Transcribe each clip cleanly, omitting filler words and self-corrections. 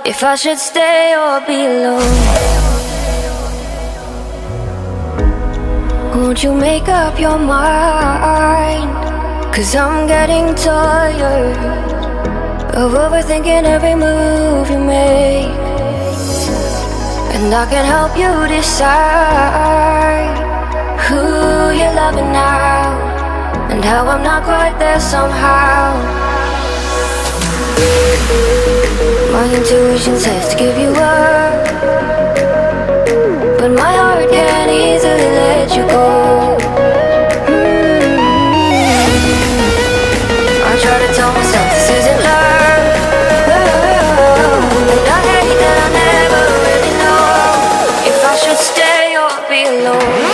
if I should stay or be alone. Won't you make up your mind? 'Cause I'm getting tired of overthinking every move you make. And I can help you decide who you're loving now, and how I'm not quite there somehow. My intuition says to give you up, but my heart can't easily let you go. I try to tell myself this isn't love, and I hate that I never really know if I should stay or be alone.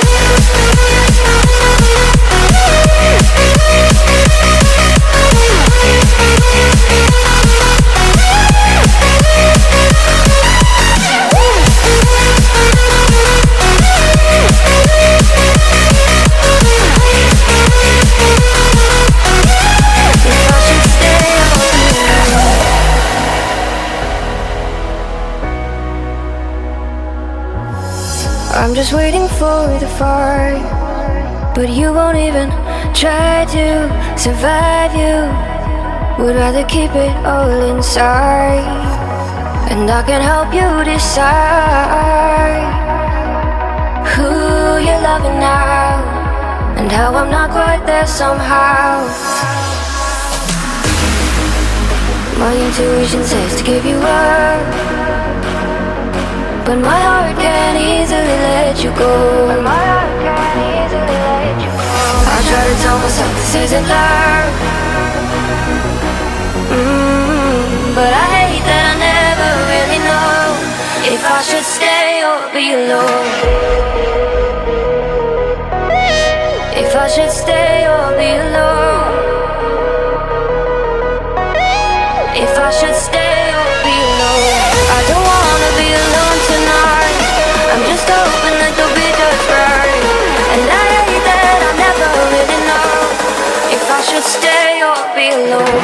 I'm just waiting for the fire, but you won't even try to survive. You would rather keep it all inside, and I can help you decide who you're loving now, and how I'm not quite there somehow. My intuition says to give you up, but my heart can't easily let you go. I try to tell myself this isn't love, but I hate that I never really know if I should stay or be alone. If I should stay or be alone. If I should stay or be alone. I don't wanna be alone tonight. I'm just hoping that you'll be just right. And I hate that I never really know if I should stay or be alone.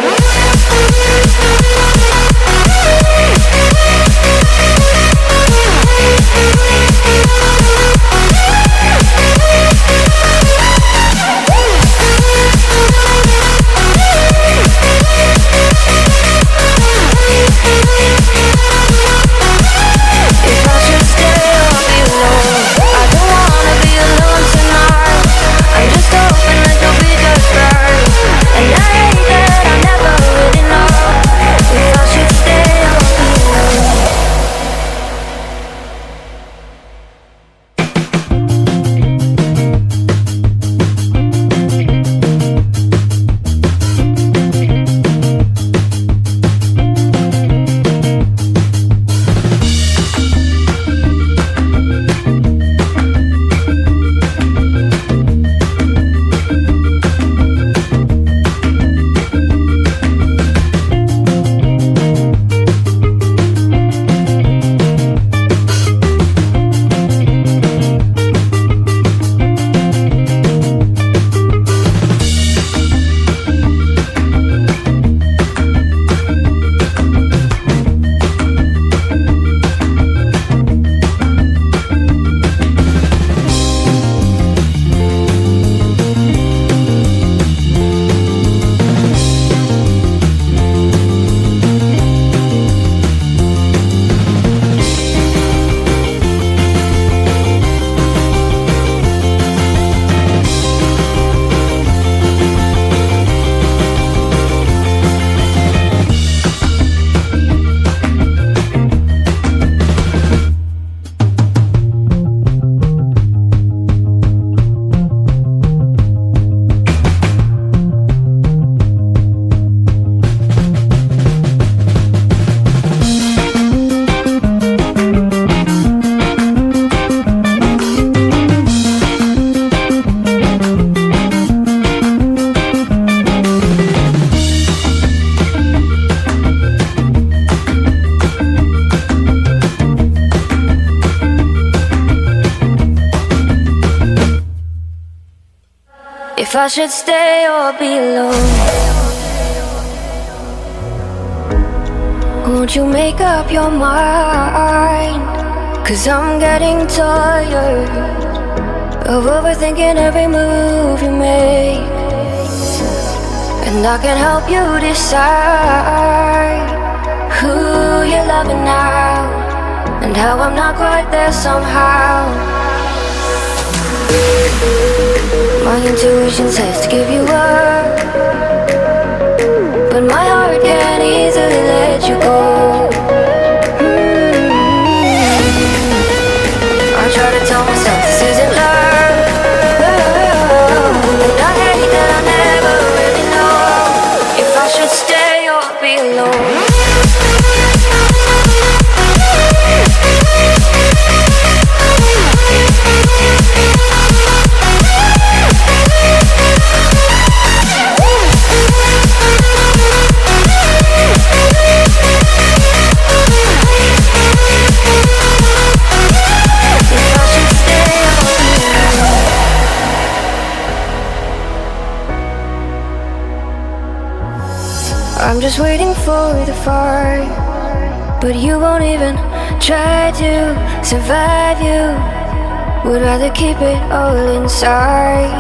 If I should stay or be alone. Won't you make up your mind? 'Cause I'm getting tired of overthinking every move you make. And I can help you decide who you're loving now, and how I'm not quite there somehow. My intuition says to give you up, but my heart can't easily let you go. I try to tell myself this isn't love, and I hate that I never really know if I should stay or be alone. I'm just waiting for the fire, but you won't even try to survive. You would rather keep it all inside,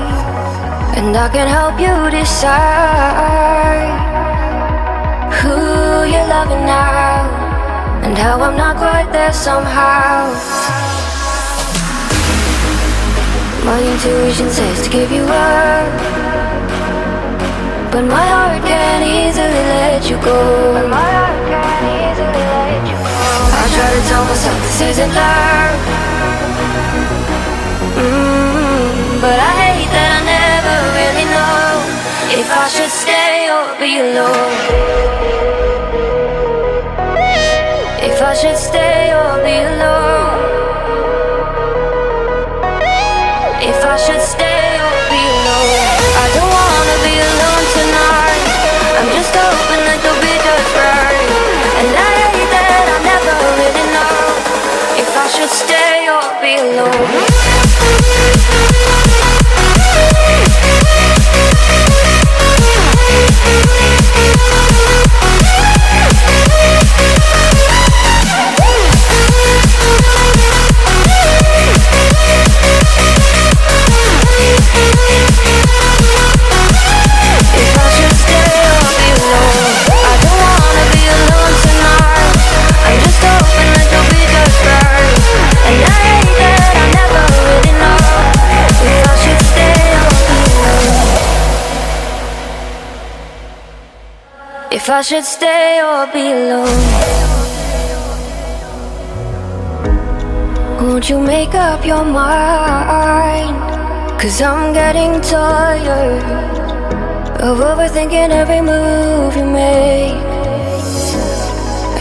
and I can help you decide who you're loving now, and how I'm not quite there somehow. My intuition says to give you up, but my heart can't easily let you go. I try to tell myself this isn't love, but I hate that I never really know if I should stay or be alone. If I should stay or be alone. If I should stay or be alone. I don't wanna be alone tonight. I'm just hoping that you'll be just right. And I hate that I never really know if I should stay or be alone. If I should stay or be alone. Won't you make up your mind? 'Cause I'm getting tired of overthinking every move you make.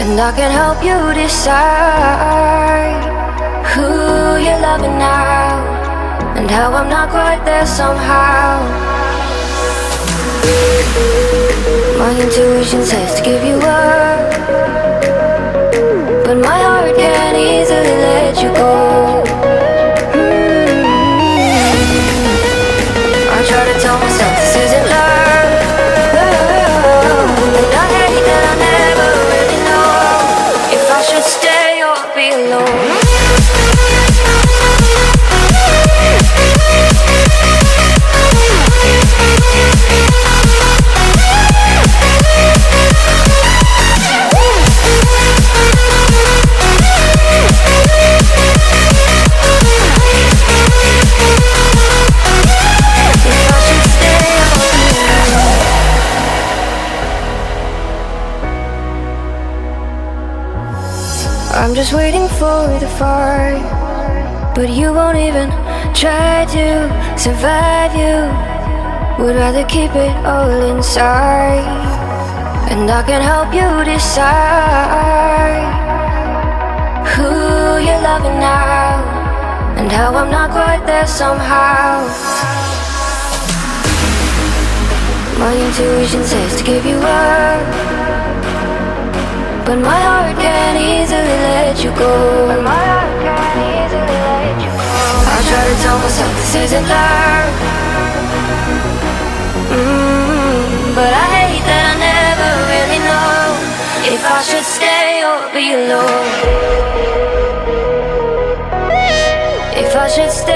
And I can help you decide who you're loving now, and how I'm not quite there somehow. My intuition says to give you up, but my heart can't easily let you go. I try to tell myself this isn't love, and I hate that I never really know if I should stay or be alone. I'm just waiting for the fire, but you won't even try to survive. You would rather keep it all inside, and I can help you decide who you're loving now, and how I'm not quite there somehow. My intuition says to give you up, but my heart can't easily let you go. I try to tell myself this isn't love, but I hate that I never really know if I should stay be alone. If I should stay